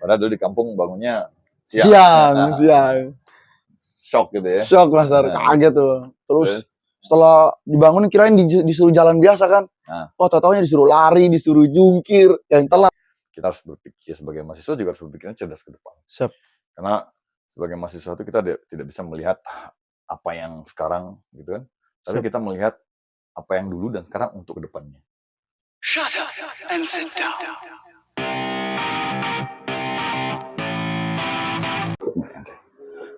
Padahal dulu di kampung bangunnya Siang. Shock gitu ya. Shock Master, kaget tuh. Terus setelah dibangun kirain disuruh jalan biasa kan. Oh, tau-taunya disuruh lari, disuruh jungkir, yang telat. Kita harus berpikir sebagai mahasiswa juga harus berpikirnya cerdas ke depan. Siap. Karena sebagai mahasiswa itu kita tidak bisa melihat apa yang sekarang gitu kan. Tapi kita melihat apa yang dulu dan sekarang untuk ke depannya. Shut up and sit down.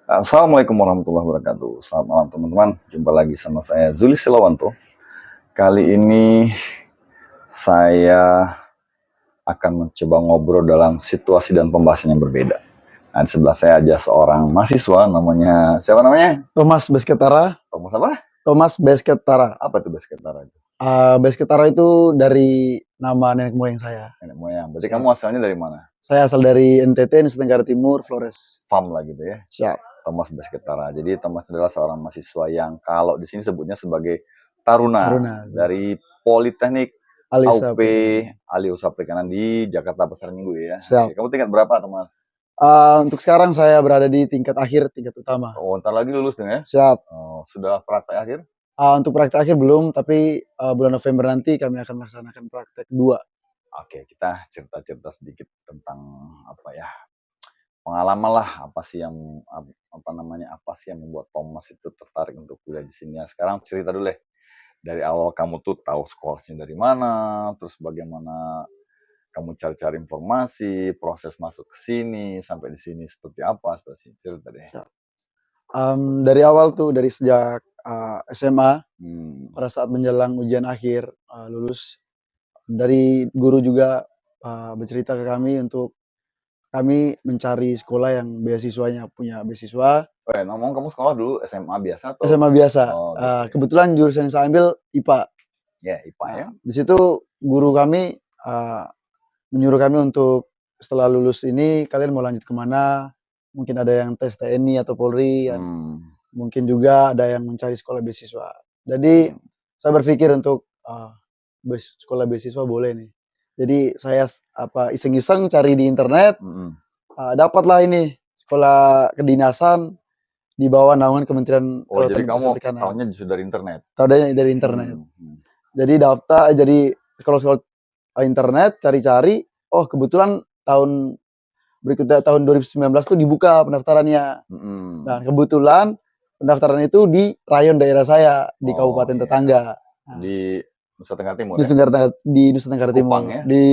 Assalamualaikum warahmatullahi wabarakatuh. Selamat malam teman-teman. Jumpa lagi sama saya Zuli Silawanto. Kali ini saya akan mencoba ngobrol dalam situasi dan pembahasan yang berbeda. Nah, di sebelah saya ada seorang mahasiswa, namanya siapa namanya? Thomas Besketara. Thomas apa? Thomas Besketara. Apa itu Besketara itu? Besketara itu dari nama nenek moyang saya. Nenek moyang. Berarti kamu asalnya dari mana? Saya asal dari NTT, Nusa Tenggara Timur, Flores. Farm lah gitu ya. Siap. Thomas Besketara. Jadi Thomas adalah seorang mahasiswa yang kalau di sini sebutnya sebagai taruna dari Politeknik AUP Ali Usaha Perikanan di Jakarta Pasar Minggu ya. Siap. Kamu tingkat berapa, Thomas? Untuk sekarang saya berada di tingkat akhir, tingkat utama. Oh, ntar lagi lulus dong ya? Siap. Sudah praktek akhir? Untuk praktek akhir belum, tapi bulan November nanti kami akan melaksanakan praktek 2. Oke, kita cerita-cerita sedikit tentang apa ya, pengalaman lah, apa sih yang membuat Thomas itu tertarik untuk kuliah di sini. Sekarang cerita dulu deh, dari awal kamu tuh tahu sekolahnya dari mana, terus bagaimana kamu cari-cari informasi, proses masuk ke sini, sampai di sini seperti apa, cerita deh. Dari awal tuh, dari sejak SMA, pada saat menjelang ujian akhir, lulus, dari guru juga bercerita ke kami untuk kami mencari sekolah yang beasiswanya punya beasiswa. Ngomong kamu sekolah dulu SMA biasa atau? SMA biasa. Gitu. Kebetulan jurusan yang saya ambil IPA. Ya, IPA ya. Di situ guru kami menyuruh kami untuk setelah lulus ini kalian mau lanjut kemana? Mungkin ada yang tes TNI atau Polri, mungkin juga ada yang mencari sekolah beasiswa. Jadi saya berpikir untuk sekolah beasiswa boleh nih. Jadi saya iseng-iseng cari di internet, dapatlah ini sekolah kedinasan di bawah naungan Kementerian Kelautan dan Perikanan. Jadi kamu tahunya justru dari internet? Tahunya dari internet. Jadi daftar, jadi sekolah-sekolah internet, cari-cari, kebetulan tahun berikutnya tahun 2019 tuh dibuka pendaftarannya. Nah, kebetulan pendaftaran itu di rayon daerah saya, di kabupaten tetangga. Di Nusa Tenggara Timur. Di Nusa Tenggara Timur. Ya? Di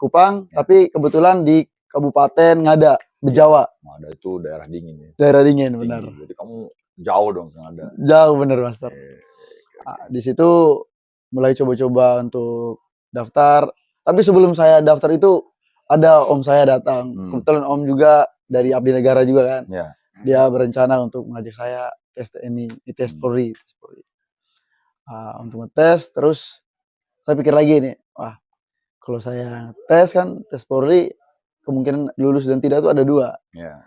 Kupang, tapi kebetulan di Kabupaten Ngada, Bejawa. Ngada itu daerah dingin ya. Daerah dingin, benar. Berarti kamu jauh dong ke Ngada. Jauh bener, Master. Di situ mulai coba-coba untuk daftar. Tapi sebelum saya daftar itu ada om saya datang. Kebetulan om juga dari Abdi Negara juga kan. Yeah. Dia berencana untuk mengajak saya tes tes Polri. Untuk ngetes, terus saya pikir lagi nih, kalau saya tes Polri, kemungkinan lulus dan tidak itu ada 2. Yeah.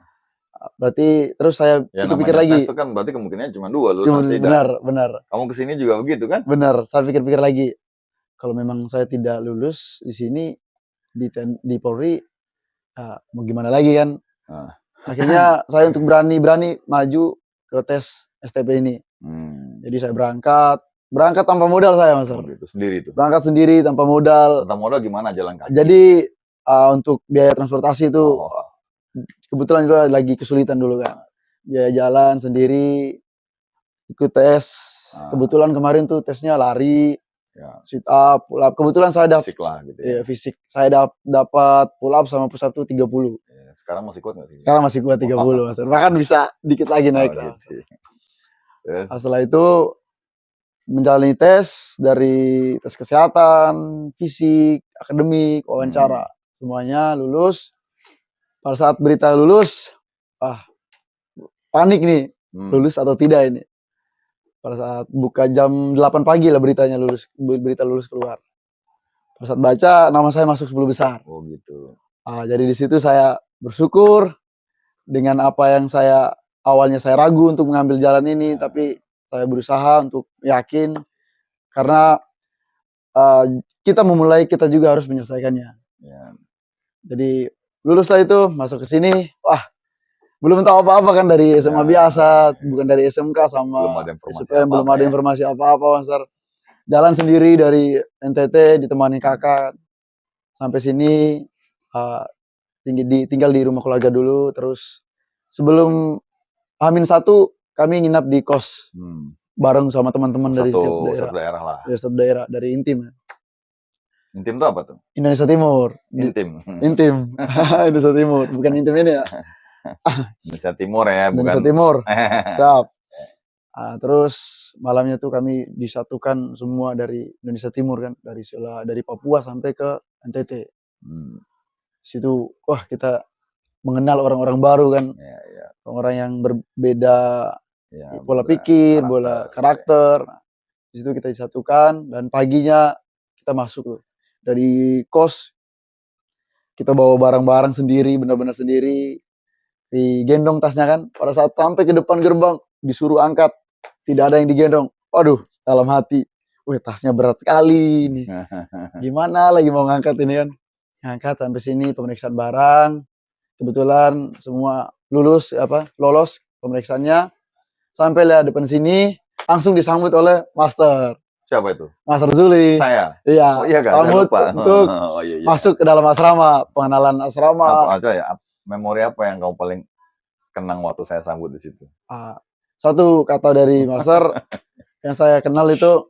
Berarti terus saya pikir lagi. Tes itu kan berarti kemungkinannya cuma 2 lulus dan tidak. Benar. Kamu kesini juga begitu kan? Benar. Saya pikir-pikir lagi. Kalau memang saya tidak lulus di sini di Polri, mau gimana lagi kan? Akhirnya saya untuk berani maju ke tes STP ini. Jadi saya berangkat tanpa modal saya, Mas. Sendiri itu. Berangkat sendiri tanpa modal. Tanpa modal gimana jalan kaki? Jadi untuk biaya transportasi itu kebetulan juga lagi kesulitan dulu kan. Biaya jalan sendiri, ikut tes. Kebetulan kemarin tuh tesnya lari, sit up, pull up. Kebetulan saya dapat fisik lah gitu ya. Fisik. Saya dapat pull up sama push up tuh 30. Sekarang masih kuat nggak sih? Sekarang masih kuat 30, Mas. Bahkan bisa dikit lagi naik lah. Gitu. Setelah itu menjalani tes dari tes kesehatan, fisik, akademik, wawancara, semuanya lulus. Pada saat berita lulus, panik nih, lulus atau tidak ini. Pada saat buka jam 8 pagi lah berita lulus keluar. Pada saat baca, nama saya masuk 10 besar. Oh gitu. Jadi di situ saya bersyukur dengan apa yang awalnya saya ragu untuk mengambil jalan ini, tapi saya berusaha untuk yakin karena kita memulai, kita juga harus menyelesaikannya. Jadi lulus lah itu, masuk ke sini, wah belum tahu apa-apa kan dari SMA biasa, bukan dari SMK Belum sama ada informasi SPM, belum apa-apa ada ya. informasi apa-apa, Master. Jalan sendiri dari NTT ditemani kakak sampai sini, tinggal di rumah keluarga dulu, terus sebelum H-1 kami nginap di kos bareng sama teman-teman dari setiap daerah. Satu daerah lah. Ya, setiap daerah dari Intim. Intim itu apa tuh? Indonesia Timur. Intim. Intim. Indonesia Timur, bukan Intim ini ya. Indonesia Timur ya, Indonesia bukan. Timur. Siap. Terus malamnya tuh kami disatukan semua dari Indonesia Timur kan, dari Papua sampai ke NTT. Situ wah kita mengenal orang-orang baru kan, orang yang berbeda pola pikir, pola karakter. Di situ kita disatukan dan paginya kita masuk tuh dari kos, kita bawa barang-barang sendiri, benar-benar sendiri, digendong tasnya kan. Pada saat sampai ke depan gerbang disuruh angkat, tidak ada yang digendong. Waduh, dalam hati, wih tasnya berat sekali ini. Gimana lagi mau ngangkat ini kan? Ngangkat sampai sini pemeriksaan barang. Kebetulan semua lolos pemeriksaannya. Sampai lihat depan sini, langsung disambut oleh Master. Siapa itu? Master Zuli. Saya. Iya. Oh iya kan, sambut untuk masuk ke dalam asrama, pengenalan asrama. Apa aja ya? Memori apa yang kamu paling kenang waktu saya sambut di situ? Satu kata dari Master yang saya kenal itu,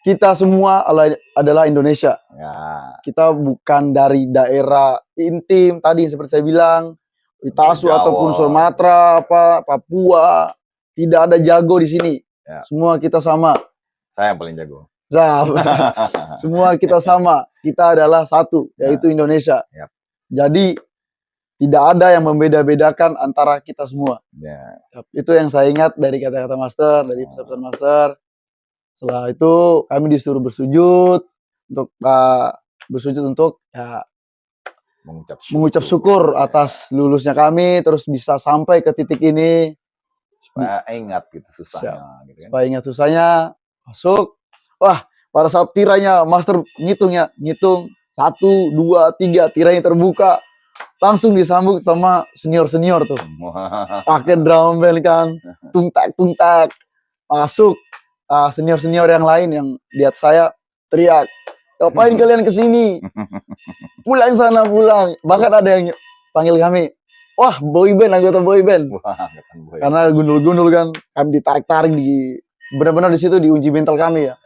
kita semua adalah Indonesia. Ya. Kita bukan dari daerah Intim tadi seperti saya bilang, Itasu ataupun Sumatera, Papua, tidak ada jago di sini. Ya. Semua kita sama. Saya yang paling jago. Semua kita sama. Kita adalah satu, yaitu Indonesia. Ya. Jadi tidak ada yang membeda-bedakan antara kita semua. Ya. Itu yang saya ingat dari kata-kata Master, dari pesan-pesan Master. Setelah itu kami disuruh bersujud untuk ya, mengucap syukur atas lulusnya kami, terus bisa sampai ke titik ini. Supaya ingat gitu susahnya. Gitu kan? Supaya ingat susahnya, masuk. Wah, pada saat tiranya Master ngitung 1, 2, 3, tiranya terbuka. Langsung disambut sama senior-senior tuh. Pakai drum band kan, tungtak-tungtak. Masuk. Senior-senior yang lain yang lihat saya teriak, ngapain kalian kesini? Pulang sana, pulang. Bahkan ada yang panggil kami, wah boyband, anggota boyband. Karena gundul-gundul kan, kami ditarik-tarik benar-benar di situ diuji mental kami ya.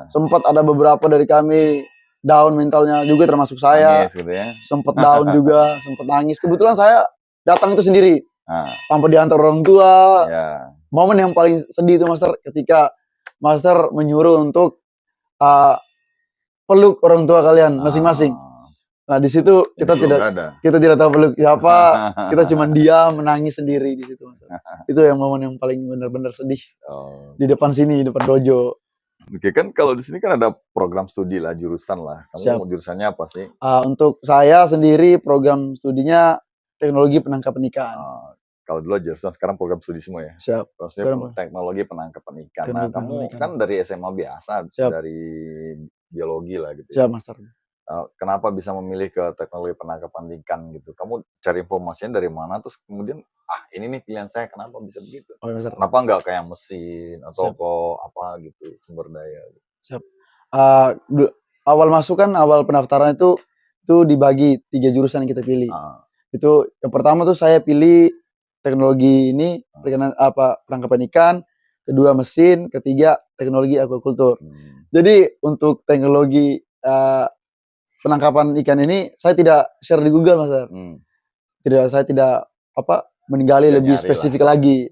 Sempat ada beberapa dari kami down mentalnya juga, termasuk saya. Nangis gitu ya. Sempat down juga, sempat nangis. Kebetulan saya datang itu sendiri, tanpa diantar orang tua. Momen yang paling sedih itu Master, ketika Master menyuruh untuk peluk orang tua kalian masing-masing. Nah di situ kita tidak tahu peluk siapa, kita cuma diam menangis sendiri di situ Master. Itu yang momen yang paling benar-benar sedih. Di depan sini, di depan dojo. Oke, kan kalau di sini kan ada program studi lah, jurusan lah. Kamu jurusannya apa sih? Untuk saya sendiri program studinya teknologi penangkapan ikan. Kalau dulu jurusan, sekarang program studi semua ya? Siap. Maksudnya teknologi penangkapan ikan. Nah, kamu kan dari SMA biasa, dari biologi lah gitu. Siap, Master. Kenapa bisa memilih ke teknologi penangkapan ikan gitu? Kamu cari informasinya dari mana? Terus kemudian, ini nih pilihan saya, kenapa bisa begitu? Kenapa nggak kayak mesin atau apa gitu, sumber daya? Gitu. Siap. Awal masuk kan, awal pendaftaran itu dibagi 3 jurusan yang kita pilih. Itu yang pertama tuh saya pilih teknologi ini, penangkapan ikan, kedua mesin, ketiga teknologi aquaculture. Jadi untuk teknologi penangkapan ikan ini saya tidak share di Google, Master. Saya tidak menggali lebih spesifik lagi.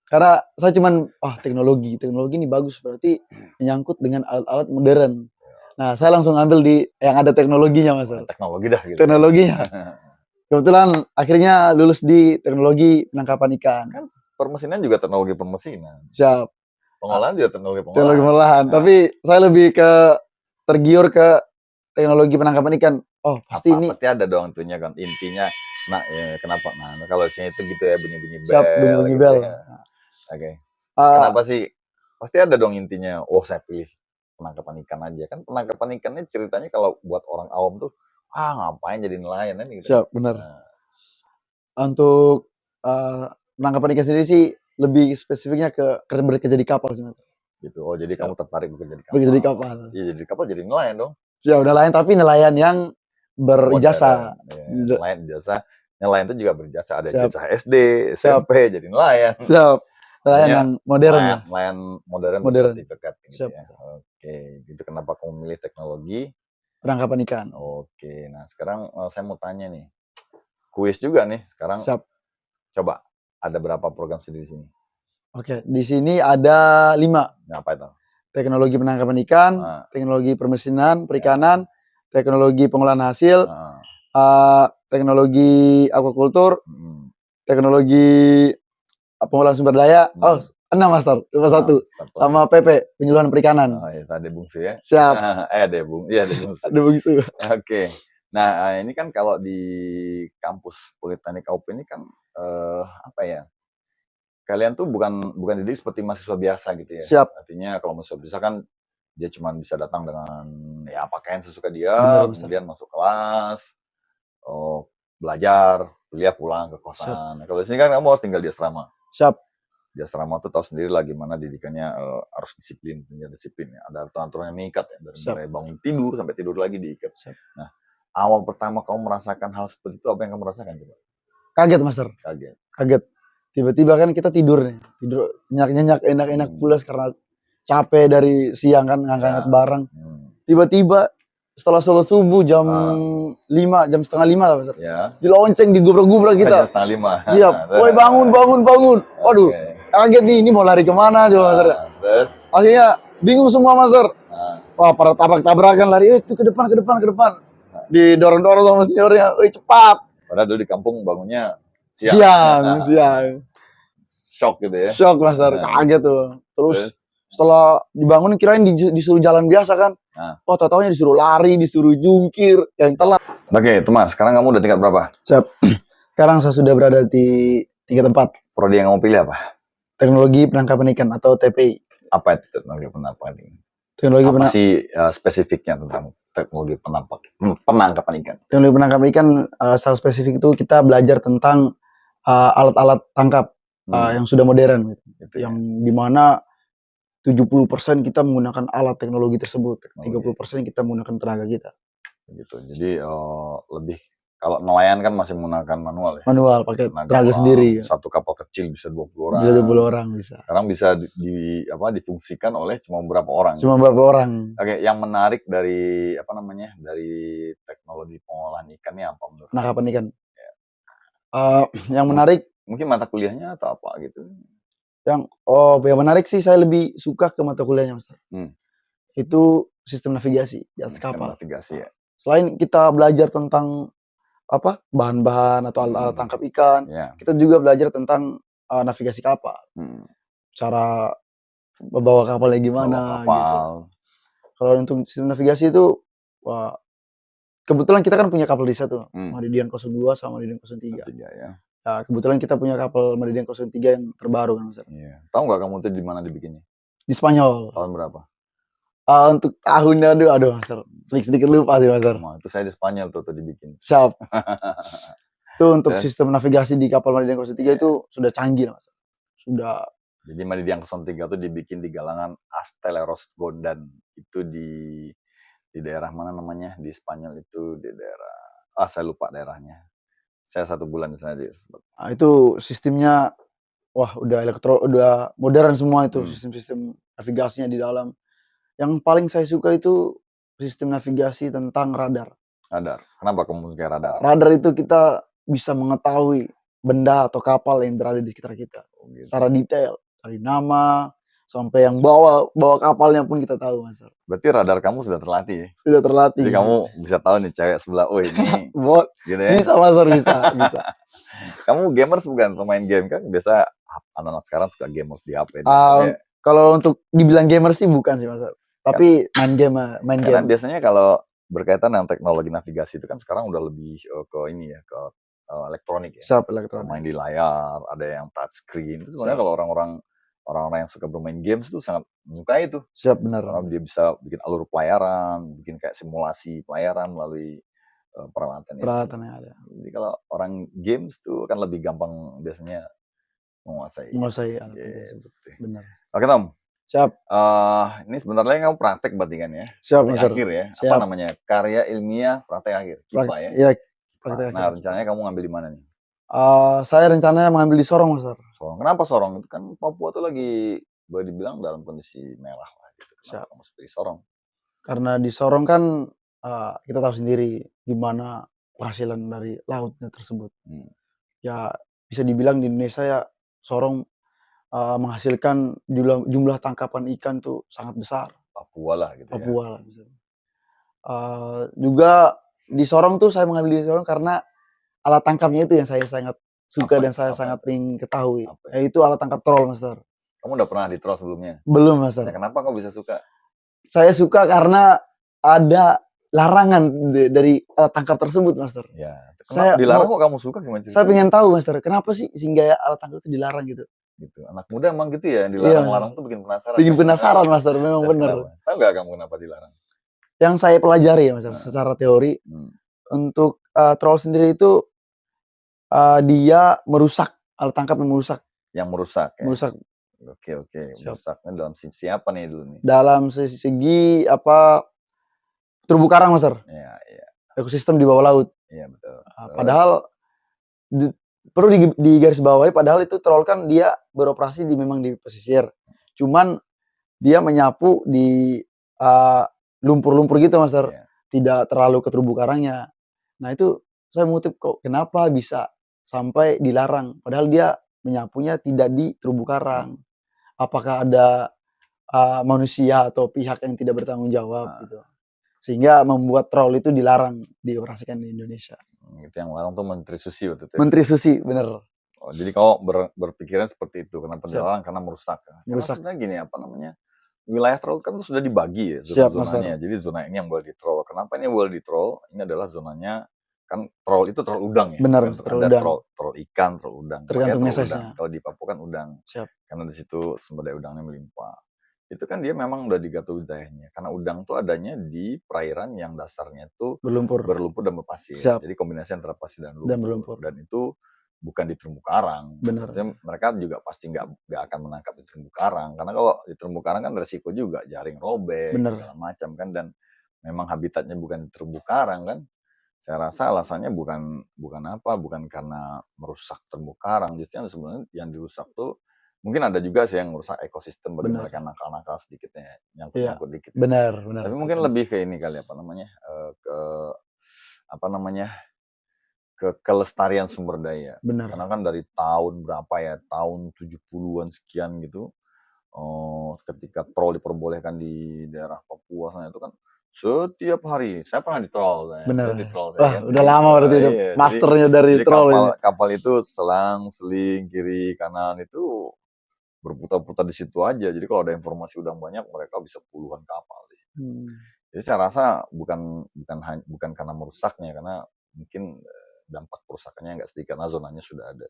Karena saya cuman teknologi ini bagus, berarti menyangkut dengan alat-alat modern. Nah, saya langsung ambil di yang ada teknologinya, Master. Teknologi dah gitu. Teknologinya. Kebetulan akhirnya lulus di teknologi penangkapan ikan. Kan permesinan juga teknologi permesinan. Siap. Pengolahan juga teknologi pengolahan. Teknologi pengolahan. Tapi saya lebih tergiur ke teknologi penangkapan ikan. Pasti ini. Pasti ada dong itunya kan, intinya. Nah, kenapa? Nah, kalau sini itu gitu ya, bunyi-bunyi bel. Siap, bunyi-bunyi gitu bel. Ya. Oke. Kenapa sih? Pasti ada dong intinya. Saya pilih penangkapan ikan aja. Kan penangkapan ikannya ceritanya kalau buat orang awam tuh, ngapain jadi nelayan kan gitu. Siap, benar. Nah, Untuk penangkapan ikan sendiri sih lebih spesifiknya ke bekerja di kapal sih, Mas. gitu. Oh, jadi Siap. kamu tertarik bekerja di kapal. Bekerja di kapal. Iya, jadi di kapal jadi nelayan dong. Siap, nelayan tapi nelayan yang berijazah. Modern. Ya, nelayan jasa. Nelayan itu juga berjasa. Ada Siap. jasa SD, SMP, jadi nelayan. Siap. Nelayan Pokoknya yang modern ya. Nelayan modern, Modern. bersertifikat gitu Siap. ya. Oke, gitu kenapa kamu memilih teknologi? Penangkapan ikan. Oke, nah sekarang saya mau tanya nih. Kuis juga nih sekarang. Siap. Coba, ada berapa program studi di sini? Oke, di sini ada 5. Nah, apa itu? Teknologi penangkapan ikan, Nah, teknologi permesinan, perikanan, teknologi pengolahan hasil, nah, teknologi aquaculture, mm, teknologi pengolahan sumber daya. Oh, Hmm. 6 Master, cuma nah, 1. satu lagi. Sama PP, penyuluhan perikanan. Oh, ya, tadi bungsu ya. Siap. Iya, ada bungsu. Ada begitu. Oke. Nah, ini kan kalau di kampus Politeknik UP ini kan apa ya? Kalian tuh bukan didik seperti mahasiswa biasa gitu ya. Siap. Artinya kalau mahasiswa biasa kan dia cuma bisa datang dengan ya pakaian sesuka dia, Benar, Master. kemudian masuk kelas, belajar, kuliah, pulang ke kosan. Nah, kalau di sini kan kamu harus tinggal di asrama. Siap. Di asrama tuh tahu sendiri lah gimana didikannya harus disiplin, punya disiplin ya. Ada aturan-aturan yang mengikat ya, dari Siap. mulai bangun tidur sampai tidur lagi diikat. Siap. Nah, awal pertama kamu merasakan hal seperti itu, apa yang kamu rasakan coba? Kaget, Master. Kaget. Tiba-tiba kan kita tidur nih. Tidur nyenyak-nyenyak, enak-enak pulas karena capek dari siang kan ngangkat barang. Tiba-tiba setelah sholat subuh jam 5, jam setengah 5 lah, Master. Ya. Dilonceng, digubrak-gubrak kita. Jam setengah 5. Siap. Woi, bangun. Waduh, kaget nih, ini mau lari kemana coba, Master? Terus? Akhirnya bingung semua, Master. Wah, pada tabrak-tabrakan lari, ke depan. Didorong-dorong sama seniornya, woi cepat. Padahal dulu di kampung bangunnya Siang. Shock gitu ya. Shock, Master. Kaget tuh. Terus setelah dibangun kirain disuruh jalan biasa kan. Oh, tau-taunya disuruh lari, disuruh jungkir, yang telat. Oke, Thomas, sekarang kamu udah tingkat berapa? Siap. Sekarang saya sudah berada di 3 tempat. Prodi yang kamu pilih apa? Teknologi penangkapan ikan atau TPI. Apa itu teknologi penangkapan ikan? Teknologi apa sih spesifiknya tentang teknologi penangkapan ikan? Teknologi penangkapan ikan secara spesifik itu kita belajar tentang alat-alat tangkap yang sudah modern gitu. Yang dimana 70% kita menggunakan alat teknologi tersebut, 30% kita menggunakan tenaga kita. Gitu. Jadi lebih kalau nelayan kan masih menggunakan manual ya. Manual pakai tenaga sendiri. Satu kapal kecil bisa 20 orang. Bisa 20 orang bisa. Sekarang bisa difungsikan oleh cuma beberapa orang. Cuma beberapa orang. Oke, yang menarik dari dari teknologi pengolahan ikannya apa menurut? Penangkapan ikan. Ya. Yang menarik mungkin mata kuliahnya atau apa gitu. Yang menarik sih saya lebih suka ke mata kuliahnya, Mas. Itu sistem navigasi di atas kapal. Navigasi ya. Selain kita belajar tentang bahan-bahan atau alat-alat tangkap ikan, kita juga belajar tentang navigasi kapal. Cara membawa kapalnya gimana gitu. Kalau untuk sistem navigasi itu kebetulan kita kan punya kapal riset tuh, Meridian 02 sama Meridian 03. Ya. Nah, kebetulan kita punya kapal Meridian 03 yang terbaru kan, Mas. Iya. Tahu nggak kamu tuh di mana dibikinnya? Di Spanyol. Tahun berapa? Untuk tahunnya aduh Mas. Sedikit lupa sih, Mas. Itu saya di Spanyol tuh dibikin. Siap. Itu untuk sistem navigasi di kapal Meridian 03 itu sudah canggih, Mas. Sudah. Jadi Meridian 03 itu dibikin di galangan Asteleros Gondan. Itu di daerah mana namanya? Di Spanyol itu di daerah saya lupa daerahnya. Saya 1 bulan di sana aja. Nah, itu sistemnya udah modern semua itu sistem navigasinya di dalam. Yang paling saya suka itu sistem navigasi tentang radar. Radar. Kenapa kamu suka radar? Radar itu kita bisa mengetahui benda atau kapal yang berada di sekitar kita secara detail, dari nama sampai yang bawa kapalnya pun kita tahu, Mas. Berarti radar kamu sudah terlatih ya? Sudah terlatih. Jadi kamu bisa tahu nih cewek sebelah, oh ini gitu ya? Bisa, Mas, bisa. Kamu gamers bukan? Pemain game kan? Biasa anak-anak sekarang suka gamers di HP. Kalau untuk dibilang gamers sih bukan sih, Mas. Tapi main game. Karena biasanya kalau berkaitan dengan teknologi navigasi itu kan sekarang udah lebih ke ini ya, ke elektronik ya. Siap, elektronik. Main di layar, ada yang touch screen. Itu sebenarnya kalau orang-orang yang suka bermain games itu sangat menyukai itu. Siap, benar. Karena dia bisa bikin alur pelayaran, bikin kayak simulasi pelayaran melalui peralatan itu. Peralatan yang ada. Jadi kalau orang games tuh kan lebih gampang biasanya menguasai. Menguasai alat Iya, tersebut. betul. Benar. Oke Tom, Siap. ini sebentar lagi kamu praktek berarti kan ya? Siap, Praktek Mister. akhir ya? Apa Siap. namanya? Karya ilmiah praktek akhir, KIPA ya? Iya, KIPA. praktek Nah, akhir. rencananya kamu ngambil di mana nih? Saya rencananya mengambil di Sorong, Mister. Sorong. Kenapa Sorong? Itu kan Papua tuh lagi boleh dibilang dalam kondisi merah lah gitu. Kenapa Siap. kamu pilih Sorong? Karena di Sorong kan kita tahu sendiri gimana penghasilan dari lautnya tersebut. Ya bisa dibilang di Indonesia ya Sorong menghasilkan jumlah tangkapan ikan tuh sangat besar. Papua lah gitu ya? Papua lah bisa. Juga di Sorong tuh saya mengambil di Sorong karena alat tangkapnya itu yang saya sangat suka dan saya sangat ingin ketahui. Yaitu alat tangkap troll, Master. Kamu udah pernah di troll sebelumnya? Belum, Master. Nah, kenapa kau bisa suka? Saya suka karena ada larangan dari alat tangkap tersebut, Master. Ya, Saya dilarang kok kamu suka gimana ceritanya? Saya pengen tahu, Master, kenapa sih sehingga alat tangkap itu dilarang gitu? Gitu. Anak muda emang gitu ya, dilarang-larang tuh bikin penasaran. Bikin penasaran, Master, memang benar. Tahu nggak kamu kenapa dilarang? Yang saya pelajari ya, Master, secara teori, untuk troll sendiri itu dia merusak, alat tangkap yang merusak. Yang merusak ya? Merusak. Oke. Merusaknya dalam sisi apa nih dulu nih? Dalam segi terumbu karang, Master. Iya. Ekosistem di bawah laut. Iya, betul. Padahal perlu digarisbawahi, padahal itu troll kan dia beroperasi memang di pesisir. Cuman dia menyapu di lumpur-lumpur gitu, Master. Iya. Tidak terlalu ke terumbu karangnya. Nah, itu saya mengutip kok kenapa bisa sampai dilarang padahal dia menyapunya tidak di terumbu karang. Apakah ada manusia atau pihak yang tidak bertanggung jawab gitu. Sehingga membuat troll itu dilarang dioperasikan di Indonesia. Itu yang larang tuh Menteri Susi waktu itu. Menteri Susi, bener. Oh, jadi kau berpikiran seperti itu. Kenapa dilarang? Karena merusak. Merusak. Karena sebenarnya gini, apa namanya? Wilayah troll kan tuh sudah dibagi ya zona-zonanya. Jadi zona ini yang boleh di-troll. Kenapa ini boleh di-troll? Ini adalah zonanya kan troll itu troll udang ya. Benar, troll udang. Troll ikan, troll udang. Tergantung troll mesesnya. udang. Kalau di Papua kan udang. Siap. Karena di situ sumber daya udangnya melimpah. Itu kan dia memang udah digatur wilayahnya. Karena udang tuh adanya di perairan yang dasarnya itu berlumpur dan berpasir. Siap. Jadi kombinasi antara pasir dan berlumpur. Dan itu bukan di terumbu karang. Benar. Mereka juga pasti nggak akan menangkap di terumbu karang. Karena kalau di terumbu karang kan resiko juga jaring robek segala macam kan, dan memang habitatnya bukan di terumbu karang kan. Saya rasa alasannya bukan karena merusak terumbu karang. Justru sebenarnya yang dirusak tuh mungkin ada juga sih yang merusak ekosistem bagi mereka nakal-nakal sedikitnya, nyangkut dikit. Benar. Tapi mungkin lebih ke ini kali ke kelestarian sumber daya. Benar. Karena kan dari tahun berapa ya, tahun 70-an sekian gitu, ketika troll diperbolehkan di daerah Papua sana itu kan setiap hari saya pernah di-troll. Benar. Wah, udah lama berarti udah masternya dari troll ini. Kapal itu seling kiri kanan itu berputar-putar di situ aja. Jadi kalau ada informasi udang banyak, mereka bisa puluhan kapal di situ. Jadi saya rasa bukan karena merusaknya, karena mungkin dampak perusakannya nggak sedikit karena zonanya sudah ada.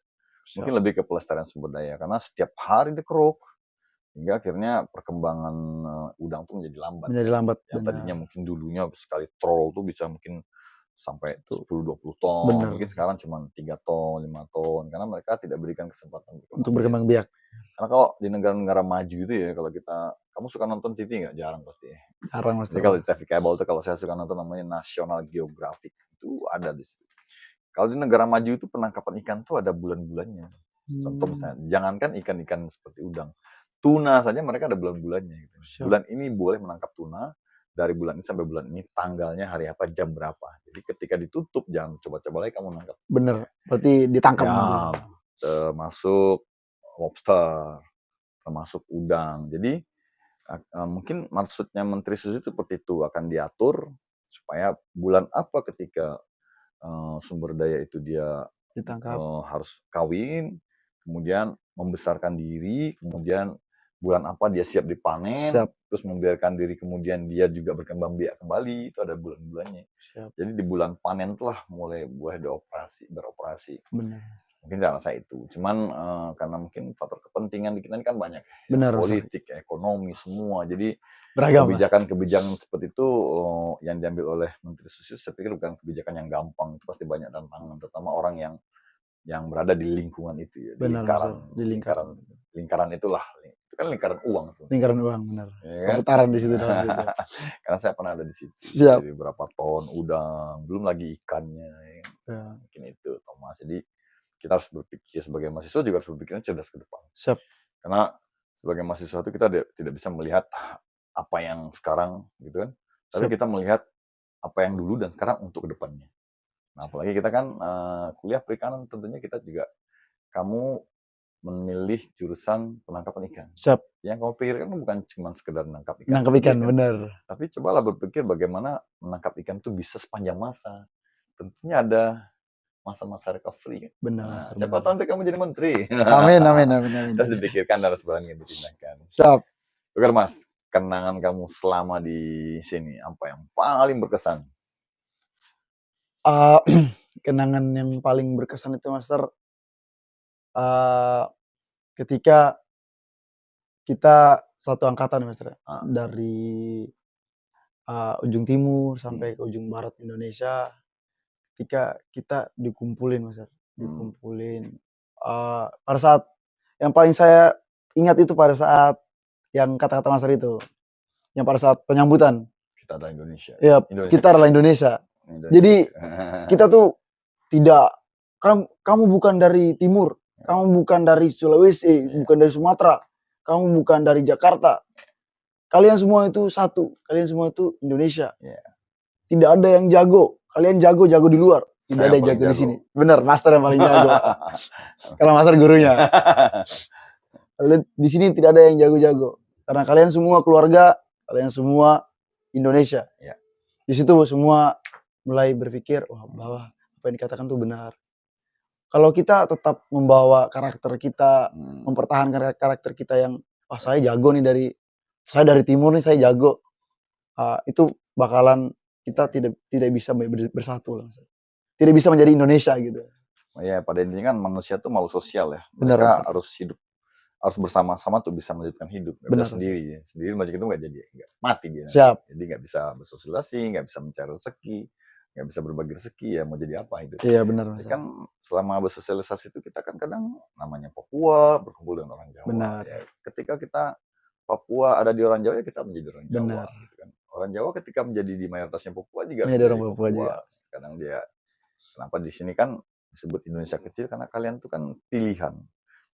Mungkin lebih ke pelestarian sumber daya karena setiap hari dikeruk hingga akhirnya perkembangan udang tuh menjadi lambat. Yang tadinya mungkin dulunya sekali troll tuh bisa mungkin sampai 10-20 ton. Benar. Mungkin sekarang cuma 3 ton, 5 ton karena mereka tidak berikan kesempatan untuk berkembang biak. Karena kalau di negara-negara maju itu ya, kalau kamu suka nonton TV nggak? Jarang pasti. Jarang, Mas. Jadi kalau di TV kabel tuh kalau saya suka nonton namanya National Geographic itu ada di situ. Kalau di negara maju itu penangkapan ikan tuh ada bulan-bulannya. Contoh misalnya, jangankan ikan-ikan seperti udang, tuna saja mereka ada bulan-bulannya. Gitu. Bulan ini boleh menangkap tuna, dari bulan ini sampai bulan ini, tanggalnya hari apa, jam berapa. Jadi ketika ditutup, jangan coba-coba lagi kamu nangkap. Bener, berarti ditangkap. Ya, termasuk lobster, termasuk udang. Jadi mungkin maksudnya Menteri Susi itu seperti itu, akan diatur supaya bulan apa ketika sumber daya itu dia ditangkap, harus kawin, kemudian membesarkan diri, kemudian bulan apa dia siap dipanen, terus membiarkan diri, kemudian dia juga berkembang biak kembali, itu ada bulan-bulannya. Jadi di bulan panen telah mulai boleh beroperasi. Benar. Mungkin saya rasa itu. Cuman karena mungkin faktor kepentingan di kita ini kan banyak ya. Benar, Mas. Politik, ekonomi, semua. Jadi Beragam, Pak. kebijakan-kebijakan seperti itu yang diambil oleh Menteri Susi, saya pikir bukan kebijakan yang gampang. Itu pasti banyak tantangan, terutama orang yang berada di lingkungan itu ya, di Benar, lingkaran, Mas. Di lingkaran. lingkaran itulah. Itu kan lingkaran uang sebenarnya. Lingkaran uang, benar. Ya kan? Perputaran di situ dalam situ. Karena saya pernah ada di situ. Siap. Jadi berapa ton udang, belum lagi ikannya. Ya. Mungkin itu, Thomas. Jadi kita harus berpikir sebagai mahasiswa juga harus berpikirnya cerdas ke depan. Siap. Karena sebagai mahasiswa itu kita tidak bisa melihat apa yang sekarang gitu kan. Tapi Siap. kita melihat apa yang dulu dan sekarang untuk kedepannya. Nah, apalagi kita kan kuliah perikanan, tentunya kita juga kamu memilih jurusan penangkapan ikan. Siap. Yang kamu pikirkan bukan cuma sekedar menangkap ikan. Menangkap ikan, kan? benar. Tapi cobalah berpikir bagaimana menangkap ikan itu bisa sepanjang masa. Tentunya ada masa-masa recovery. Benar, Nah, Master. siapa tahu nanti kamu jadi menteri. Amin, amin, amin, amin. Terus dipikirkan dan harus berani dipindahkan. Siap. Oke, Mas, kenangan kamu selama di sini apa yang paling berkesan? Kenangan yang paling berkesan itu, Master, ketika kita satu angkatan, Master, dari ujung timur sampai ke ujung barat Indonesia, ketika kita dikumpulin, Master, dikumpulin. Pada saat yang paling saya ingat itu pada saat yang kata-kata Master itu, yang pada saat penyambutan. Kita adalah Indonesia. Ya, kita adalah Indonesia. Jadi kita tuh tidak, kamu bukan dari timur, kamu bukan dari Sulawesi, bukan dari Sumatera, kamu bukan dari Jakarta. Kalian semua itu satu, kalian semua itu Indonesia. Tidak ada yang jago, kalian jago di luar. Tidak ada yang jago di sini. Benar, Master yang paling jago. Karena Master gurunya. Di sini tidak ada yang jago-jago. Karena kalian semua keluarga, kalian semua Indonesia. Di situ semua mulai berpikir, wah, bahwa apa yang dikatakan itu benar. Kalau kita tetap membawa karakter kita, mempertahankan karakter kita yang, wah, saya jago nih saya dari timur nih, saya jago. Itu bakalan kita tidak bisa bersatu lah. Tidak bisa menjadi Indonesia gitu. Ya, pada intinya kan manusia itu makhluk sosial ya. Benar, mereka Master. harus hidup, harus bersama-sama tuh bisa melanjutkan hidup. Nggak Benar, bisa sendiri ya. Sendiri macam itu nggak jadi, nggak mati dia. Siap. Jadi nggak bisa bersosialisasi, nggak bisa mencari rezeki, nggak bisa berbagi rezeki, ya mau jadi apa hidup. Iya, benar, Tapi Master. kan selama bersosialisasi itu kita kan kadang namanya Papua berkumpul dengan orang Jawa. Benar. Ya, ketika kita Papua ada di orang Jawa, ya kita menjadi orang Jawa. Benar. Gitu kan. Orang Jawa ketika menjadi di mayoritasnya Papua juga Menjadi orang Papua juga. Kadang dia, kenapa di sini kan disebut Indonesia kecil, karena kalian tuh kan pilihan,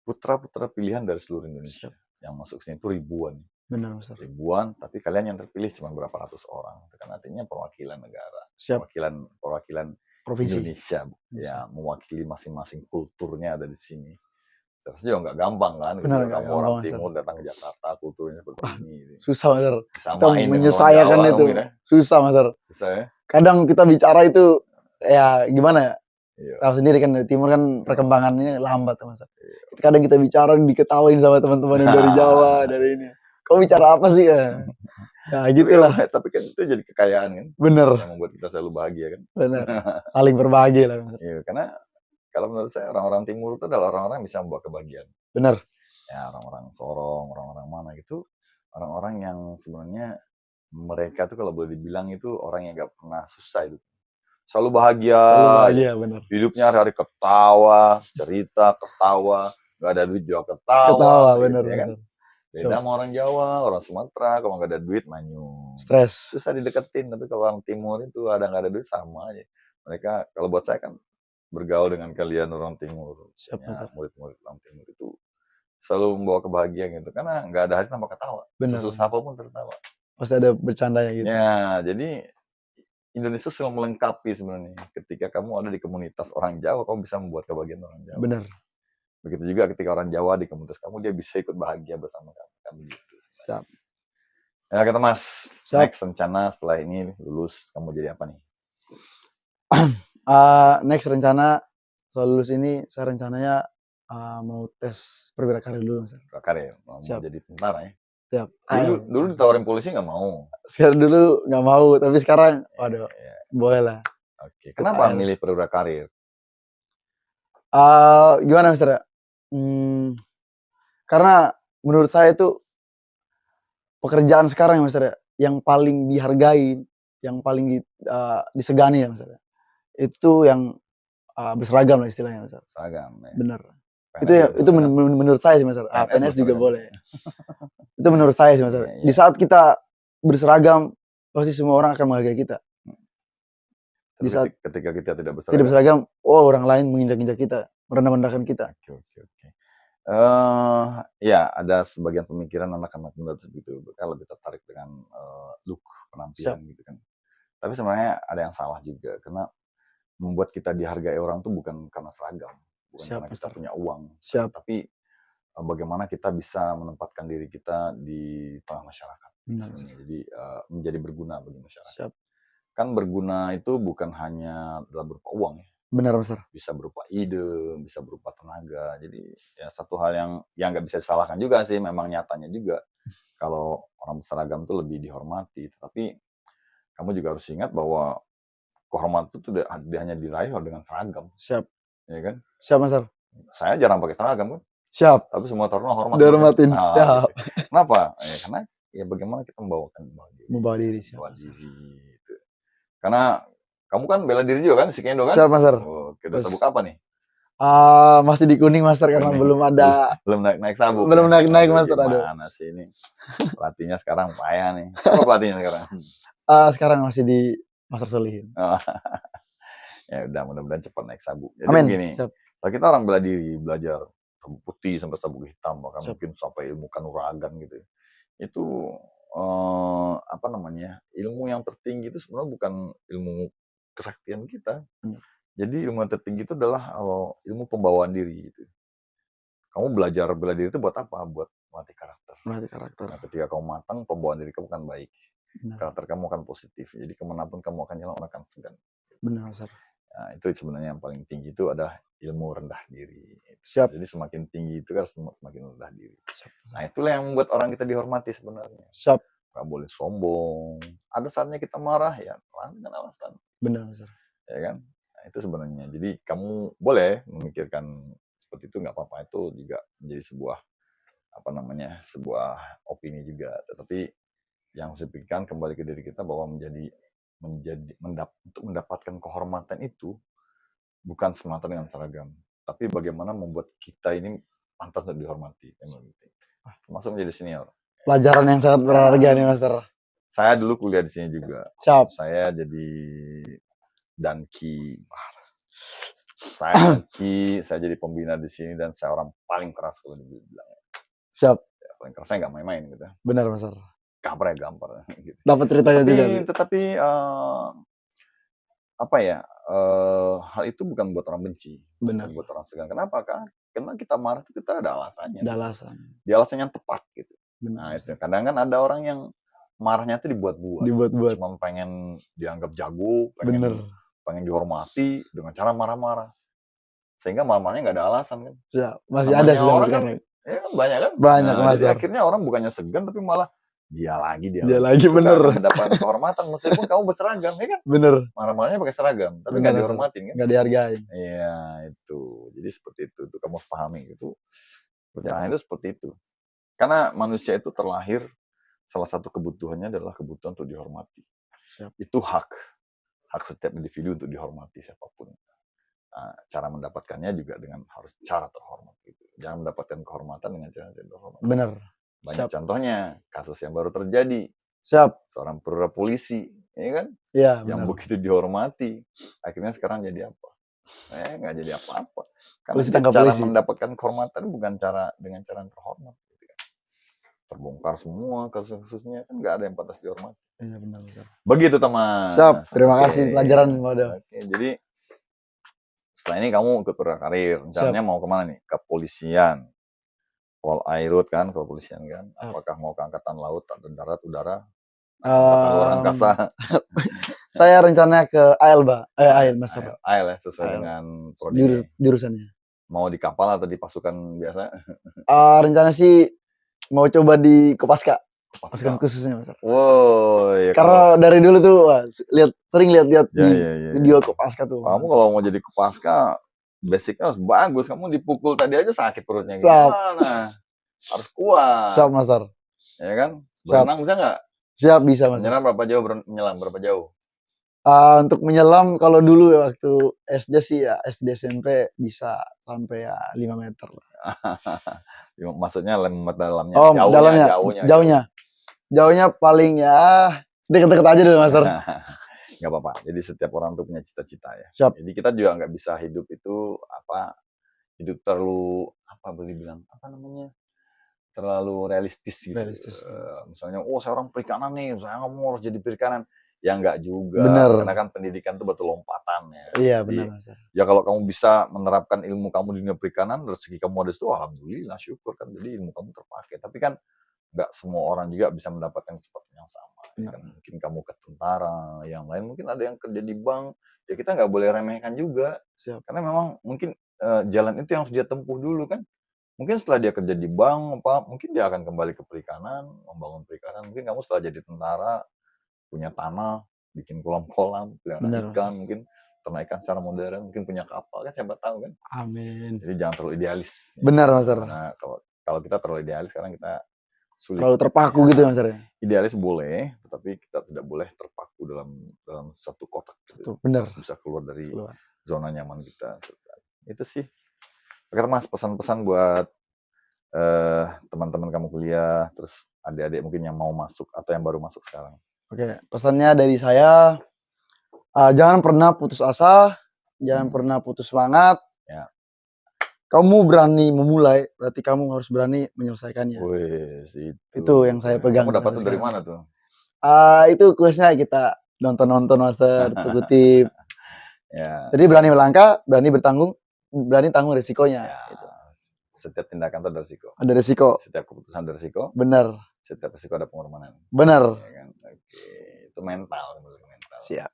putra-putra pilihan dari seluruh Indonesia. Yang masuk sini itu ribuan. Benar, Master. Ribuan, tapi kalian yang terpilih cuma berapa ratus orang. Itu kan artinya perwakilan negara. Siap. Perwakilan Provinsi Indonesia. Ya, mewakili masing-masing kulturnya ada di sini. Rasanya juga nggak gampang kan. Benar, gitu. nggak Kamu orang gampang, timur datang ke Jakarta, kulturnya seperti ini. susah, Master. Kita Disamain dengan menyesuaikan orang Jawa, itu. mungkin ya. Susah, Master. Bisa ya? Kadang kita bicara itu, ya gimana ya? Iya. Tahu sendiri kan, dari timur kan perkembangannya lambat, Master. Kadang kita bicara diketawain sama teman-teman yang dari Jawa, dari ini. Kau bicara apa sih ya? Nah, gitulah. Tapi kan itu jadi kekayaan kan. Bener. Yang membuat kita selalu bahagia kan. Bener. Saling berbagi lah, Master. Iya, karena kalau menurut saya orang-orang timur itu adalah orang-orang yang bisa membawa kebahagiaan. Bener. Ya, orang-orang Sorong, orang-orang mana gitu, orang-orang yang sebenarnya mereka tuh kalau boleh dibilang itu orang yang gak pernah susah itu. Selalu bahagia. Selalu bahagia, bener. Hidupnya hari-hari ketawa, cerita, ketawa, gak ada duit juga ketawa. Ketawa, gitu, bener, ya kan? Beda sama orang Jawa, orang Sumatera, kalau nggak ada duit manyun. Stres. Susah dideketin, tapi kalau orang Timur itu ada nggak ada duit sama aja. Mereka, kalau buat saya kan bergaul dengan kalian orang Timur, Siap, ya, murid-murid orang Timur itu selalu membawa kebahagiaan gitu, karena nggak ada hari tanpa ketawa. Bener. Sesusah apapun tertawa. Pasti ada bercandanya gitu. Ya, jadi Indonesia selalu melengkapi sebenarnya. Ketika kamu ada di komunitas orang Jawa, kamu bisa membuat kebahagiaan orang Jawa. Bener. Begitu juga ketika orang Jawa di komunitas kamu, dia bisa ikut bahagia bersama kamu. Kan begitu. Siap. Ya kata Mas, Siap. next rencana setelah ini lulus, kamu jadi apa nih? Next rencana setelah lulus ini, saya rencananya mau tes perwira karir dulu, Mas. Karir, mau Siap. jadi tentara ya? Siap. Dulu ditawarin polisi nggak mau. Sekarang dulu nggak mau, tapi sekarang, waduh, boleh lah. Oke. Kenapa milih perwira karir? Gimana Master ya? Karena menurut saya itu pekerjaan sekarang ya Master ya, yang paling dihargai, yang paling disegani ya Master ya. Itu yang berseragam lah istilahnya Master. Seragam ya. Bener. PNS Itu ya, juga itu berseragam. menurut saya sih Master. PNS PNS juga berseragam. boleh. Itu menurut saya sih Master. Iya, Di iya. saat kita berseragam, pasti semua orang akan menghargai kita. Tapi Di saat ketika kita tidak tidak berseragam. berseragam, orang lain menginjak-injak kita, merendah-rendahkan kita. Oke. Ya ada sebagian pemikiran anak-anak muda seperti itu, mereka lebih tertarik dengan look penampilan gitu kan. Tapi sebenarnya ada yang salah juga, karena membuat kita dihargai orang tuh bukan karena seragam, bukan karena kita punya uang, tapi bagaimana kita bisa menempatkan diri kita di tengah masyarakat. Jadi menjadi berguna bagi masyarakat. Kan berguna itu bukan hanya dalam berupa uang ya. Benar Master. Bisa berupa ide, bisa berupa tenaga. Jadi ya satu hal yang nggak bisa disalahkan juga sih, memang nyatanya juga kalau orang berseragam tuh lebih dihormati. Tapi kamu juga harus ingat bahwa kehormatan itu tidak hanya diraih dengan seragam. Siap. Ya kan? Siap Master. Saya jarang pakai seragam kan. Siap. Tapi semua taruna hormat. Dihormatin. Nah, siap. Gitu. Kenapa? Karena ya bagaimana kita membawa diri. Siap. Gitu. Karena kamu kan bela diri juga kan, si Kendo kan? Siap Master. Kita sabuk apa nih? Masih di kuning Master karena belum ada. Belum naik sabuk. Belum naik Master. Gimana sih ini? Pelatihnya sekarang payah nih. Siapa pelatihnya sekarang? Sekarang masih di Master Solihin. Ya udah, mudah-mudahan cepat naik sabuk. Jadi Amin. begini, kalau kita orang bela diri, belajar sabuk putih sampai sabuk hitam, bahkan mungkin sampai ilmu kanuragan gitu. Itu ilmu yang tertinggi itu sebenarnya bukan ilmu kesaktian kita. Jadi ilmu yang tertinggi itu adalah ilmu pembawaan diri gitu. Kamu belajar bela diri itu buat apa? Buat melatih karakter. Nah, ketika kamu matang, pembawaan diri kamu akan baik. Karakter kamu akan positif. Jadi kemanapun kamu akan jalan, orang akan segan. Benar Master. Nah, itu sebenarnya yang paling tinggi itu adalah ilmu rendah diri. Siap. Jadi semakin tinggi itu kan semakin rendah diri. Siap. Nah, itulah yang membuat orang kita dihormati sebenarnya. Siap. Gak boleh sombong. Ada saatnya kita marah ya, dengan alasan. Benar Master. Ya kan? Nah, itu sebenarnya. Jadi kamu boleh memikirkan seperti itu, nggak apa-apa, itu juga menjadi sebuah sebuah opini juga. Tetapi yang saya pikirkan kembali ke diri kita bahwa untuk mendapatkan kehormatan itu bukan semata dengan seragam, tapi bagaimana membuat kita ini pantas untuk dihormati. Termasuk menjadi senior. Pelajaran yang sangat berharga nih Master. Saya dulu kuliah di sini juga. Siap. Saya jadi danki. Saya jadi pembina di sini dan saya orang paling keras kalau dibilang. Siap. Ya, paling kerasnya nggak main-main gitu. Benar Master. Gampar. Gitu. Dapat ceritanya juga. Tetapi hal itu bukan buat orang benci. Benar. Buat orang segan. Kenapa? Karena kita marah itu kita ada alasannya. Ada alasan. Di alasan yang tepat gitu. Benar. Nah, itu kadang kan ada orang yang marahnya itu dibuat-buat. Cuma pengen dianggap jago, pengen dihormati dengan cara marah-marah. Sehingga marah-marahnya nggak ada alasan kan. Ya, masih ada sih orang kan. Ya kan banyak kan. Banyak Mas. Jadi akhirnya orang bukannya segan tapi malah dia lagi bener. Mendapat kehormatan meskipun kamu berseragam ya kan. Bener. Marah-marahnya pakai seragam tapi nggak dihormatin kan. Nggak dihargai. Iya itu. Jadi seperti itu. Itu kamu pahami itu. Perjalanan itu seperti itu. Karena manusia itu terlahir, salah satu kebutuhannya adalah kebutuhan untuk dihormati. Siap. Itu hak setiap individu untuk dihormati siapapun. Nah, cara mendapatkannya juga dengan harus cara terhormat. Gitu. Jangan mendapatkan kehormatan dengan cara tidak terhormat. Benar. Banyak contohnya, kasus yang baru terjadi. Siap. Seorang perwira polisi, ya kan? Iya. Yang begitu dihormati, akhirnya sekarang jadi apa? Nggak jadi apa-apa. Karena cara mendapatkan kehormatan bukan dengan cara yang terhormat. Terbongkar semua kasus-kasusnya, kan nggak ada yang pantas dihormati. Iya benar. Begitu teman. Siap. Terima kasih pelajaran Mada. Oke, jadi setelah ini kamu ikut berkarir. Rencananya mau kemana nih? Kepolisian. Pol Airut kan, kepolisian kan. Apakah mau ke angkatan laut atau darat, udara? Luar angkasa. Saya rencananya ke AIL, AIL Master. AIL ya, sesuai dengan jurusannya. Mau di kapal atau di pasukan biasa? Rencana sih mau coba di Kopaska. Pasukan khususnya Master. Wow, ya karena dari dulu tuh sering lihat video Kopaska tuh. Kamu kalau mau jadi Kopaska basicnya harus bagus. Kamu dipukul tadi aja sakit perutnya Siap. gimana? Harus kuat, Siap, Master. ya kan? Siap. Berenang bisa nggak? Siap, bisa, Master. Menyelam berapa jauh? Menyelam berapa jauh? Untuk menyelam kalau dulu ya waktu SD sih ya, SD SMP bisa sampai ya 5 meter lah. Maksudnya lembat dalamnya, Oh, dalamnya, jauhnya. jauhnya paling ya deket-deket aja dulu, Master. Nggak apa-apa. Jadi setiap orang tuh punya cita-cita ya. Siap. Jadi kita juga nggak bisa hidup itu hidup terlalu boleh bilang apa namanya, terlalu realistis gitu. Realistis. Misalnya, saya orang perikanan nih, saya nggak mau harus jadi perikanan. Ya nggak juga. Bener. Karena kan pendidikan itu batu lompatan ya. Iya, Jadi, benar, Master. ya kalau kamu bisa menerapkan ilmu kamu di dunia perikanan, rezeki kamu ada situ, alhamdulillah, syukur kan. Jadi ilmu kamu terpakai. Tapi kan nggak semua orang juga bisa mendapatkan seperti yang sama. Ya kan? Mungkin kamu ke tentara, yang lain mungkin ada yang kerja di bank. Ya kita nggak boleh remehkan juga. Siap. Karena memang mungkin jalan itu yang harus dia tempuh dulu kan. Mungkin setelah dia kerja di bank, mungkin dia akan kembali ke perikanan, membangun perikanan. Mungkin kamu setelah jadi tentara, punya tanah, bikin kolam-kolam, pelihara ikan, mungkin ternak ikan secara modern, mungkin punya kapal, kan siapa tahu kan. Amin. Jadi jangan terlalu idealis. Benar, Master. Karena kalau kita terlalu idealis, sekarang kita sulit. Terlalu terpaku gitu, Master. Idealis boleh, tetapi kita tidak boleh terpaku dalam satu kotak. Itu benar. Harus bisa keluar dari zona nyaman kita. Itu sih. Oke, Mas, pesan-pesan buat teman-teman kamu kuliah, terus adik-adik mungkin yang mau masuk atau yang baru masuk sekarang. Oke, pesannya dari saya, jangan pernah putus asa, jangan pernah putus semangat. Ya. Kamu berani memulai, berarti kamu harus berani menyelesaikannya. Wes, itu yang saya pegang. Kamu dapat itu dari mana tuh? Itu kuisnya kita nonton-nonton, Master, kutip. Ya. Jadi berani melangkah, berani tanggung risikonya. Ya. Gitu. Setiap tindakan itu ada risiko. Ada risiko. Setiap keputusan ada risiko. Benar. Setiap risiko ada pengorbanan. Benar. Ya kan? Oke, itu mental. Siap.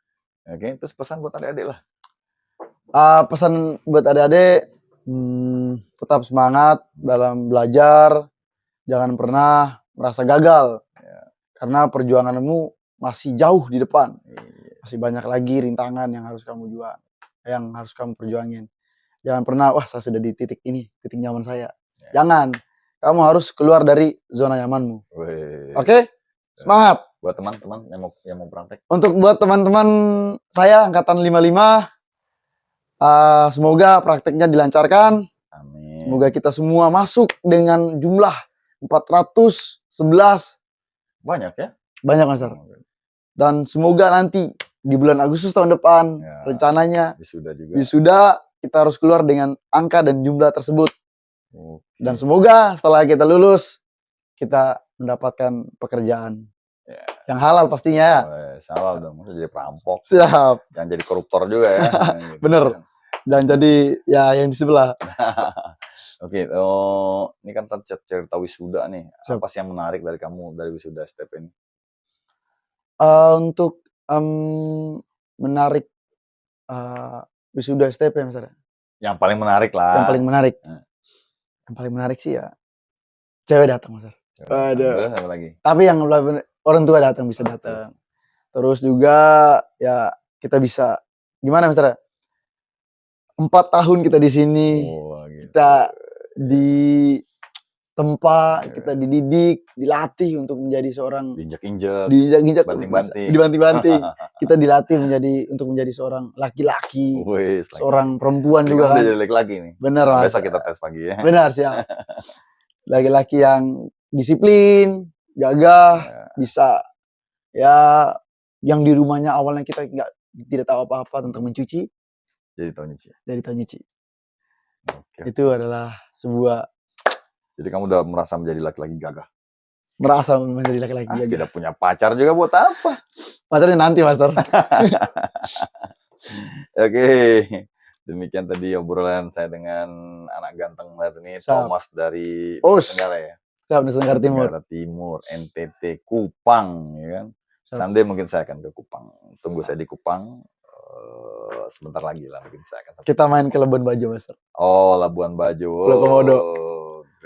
Oke, terus pesan buat adik-adik lah. Pesan buat adik-adik, tetap semangat dalam belajar, jangan pernah merasa gagal. Ya. Karena perjuanganmu masih jauh di depan. Masih banyak lagi rintangan yang harus kamu perjuangin. Jangan pernah, saya sudah di titik ini, titik nyaman saya. Ya. Jangan. Kamu harus keluar dari zona nyamanmu. Oke? Semangat. Buat teman-teman yang mau praktek. Untuk buat teman-teman saya angkatan 55, semoga prakteknya dilancarkan. Amin. Semoga kita semua masuk dengan jumlah 411. Banyak ya? Banyak, Master. Dan semoga nanti di bulan Agustus tahun depan, rencananya wisuda kita harus keluar dengan angka dan jumlah tersebut. Dan semoga setelah kita lulus, kita mendapatkan pekerjaan. Yang halal pastinya. Halal dong, maksudnya jadi perampok. Siap. Jangan jadi koruptor juga ya. Bener. Jangan jadi yang di sebelah. Oke, ini kan cerita wisuda nih. Apa sih yang menarik dari kamu dari wisuda STP ini? Untuk menarik wisuda STP misalnya. Yang paling menarik lah. Yang paling menarik. Yang paling menarik sih ya cewek datang, Mas. Aduh. Apa lagi? Tapi yang orang tua datang bisa datang. Terus juga ya kita bisa gimana, Mas? 4 tahun kita di sini. Gitu. Kita ditempa, kita dididik, dilatih untuk menjadi seorang diinjak-injak, dibanting-banting. Kita dilatih untuk menjadi seorang laki-laki, seorang perempuan juga kan. Jadi laki-laki nih. Benar, Mas. Besok kita tes pagi ya. Benar, siap. Laki-laki yang disiplin, gagah, bisa ya yang di rumahnya awalnya kita tidak tahu apa-apa tentang mencuci. Jadi tahu nyuci. Okay. Itu adalah sebuah. Jadi kamu udah merasa menjadi laki-laki gagah. Merasa menjadi laki-laki gagah. Tidak punya pacar juga buat apa? Pacarnya nanti, Master. Oke. Demikian tadi obrolan saya dengan anak ganteng banget ini, Thomas dari Nusa Tenggara ya. Nusa Tenggara Timur, NTT, Kupang, ya kan. Someday mungkin saya akan ke Kupang. Tunggu saya di Kupang. Sebentar lagi lah mungkin saya akan. Kita main ke Labuan Bajo, Master. Oh, Labuan Bajo. Pulau Komodo.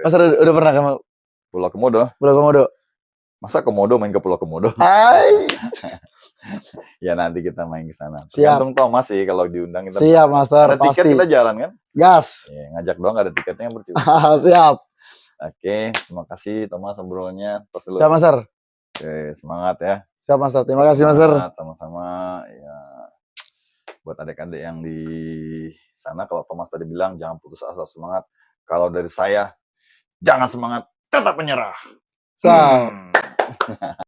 Master udah pernah ke Pulau Komodo? Pulau Komodo. Masa Komodo main ke Pulau Komodo? Hai. Ya nanti kita main ke sana. Tergantung Thomas sih kalau diundang kita. Siap, Master. Ada tiket kita jalan kan? Gas. Ya, ngajak doang nggak ada tiketnya percuma. Siap. Oke, terima kasih Thomas obrolannya. Tos dulu. Siap, Mas Sar. Oke, semangat ya. Siap, Mas Sar. Terima kasih, Mas Sar. Semangat sama-sama ya. Buat adik-adik yang di sana, kalau Thomas tadi bilang jangan putus asa, semangat. Kalau dari saya, jangan semangat, tetap menyerah. Siap.